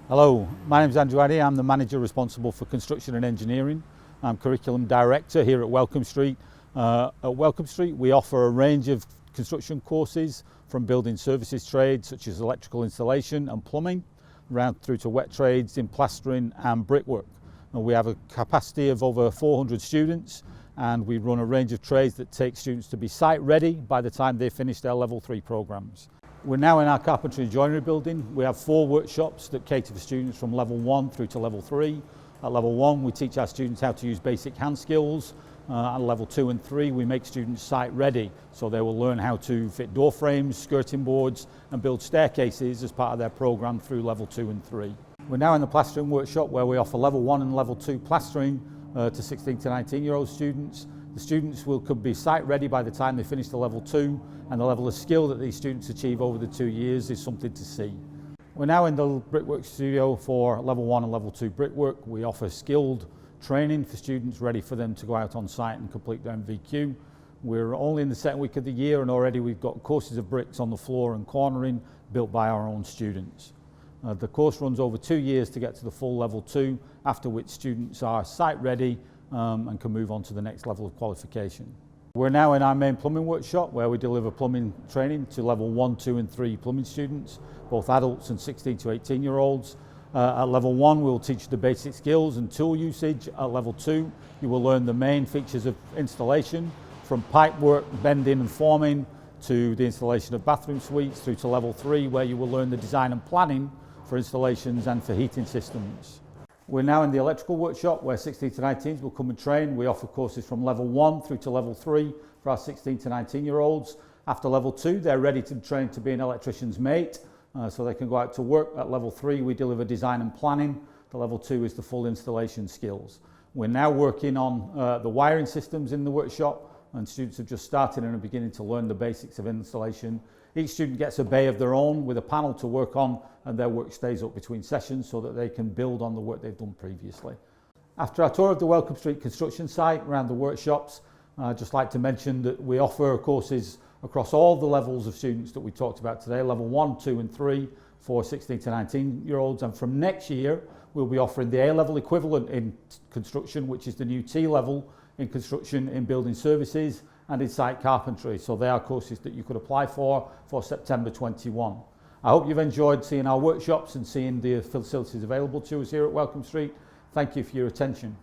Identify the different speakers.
Speaker 1: Hello, my name is Addy. I'm the manager responsible for construction and engineering. I'm curriculum director here at Welcomb Street. At Welcomb Street we offer a range of construction courses from building services trades such as electrical installation and plumbing, round through to wet trades in plastering and brickwork. And we have a capacity of over 400 students, and we run a range of trades that take students to be site ready by the time they finish their level 3 programs. We're now in our Carpentry and joinery building. We have 4 workshops that cater for students from level 1 through to level 3. At level 1 we teach our students how to use basic hand skills. At level 2 and 3 we make students site ready, so they will learn how to fit door frames, skirting boards and build staircases as part of their programme through level 2 and 3. We're now in the plastering workshop where we offer level 1 and level 2 plastering to 16 to 19-year-old students. The students could be site ready by the time they finish the level 2, and the level of skill that these students achieve over the 2 years is something to see. We're now in the Brickwork studio for level 1 and level 2 brickwork. We offer skilled training for students ready for them to go out on site and complete their MVQ. We're only in the second week of the year and already we've got courses of bricks on the floor and cornering built by our own students. The course runs over 2 years to get to the full level 2, after which students are site ready and can move on to the next level of qualification. We're now in our main plumbing workshop where we deliver plumbing training to level 1, 2 and 3 plumbing students, both adults and 16 to 18-year-olds. At level 1 we'll teach the basic skills and tool usage. At level 2 you will learn the main features of installation, from pipe work, bending and forming, to the installation of bathroom suites, through to level 3 where you will learn the design and planning for installations and for heating systems. We're now in the electrical workshop where 16 to 19s will come and train. We offer courses from level 1 through to level 3 for our 16 to 19-year-olds. After level 2 they're ready to train to be an electrician's mate, so they can go out to work. At level 3 we deliver design and planning. The level 2 is the full installation skills. We're now working on the wiring systems in the workshop, and students have just started and are beginning to learn the basics of installation. Each student gets a bay of their own with a panel to work on, and their work stays up between sessions so that they can build on the work they've done previously. After our tour of the Welcomb Street construction site around the workshops, I'd just like to mention that we offer courses across all the levels of students that we talked about today, level 1, 2 and 3 for 16 to 19-year-olds, and from next year we'll be offering the A-level equivalent in construction, which is the new T-level in construction in building services and in site carpentry. So they are courses that you could apply for September 21. I hope you've enjoyed seeing our workshops and seeing the facilities available to us here at Welcomb Street. Thank you for your attention.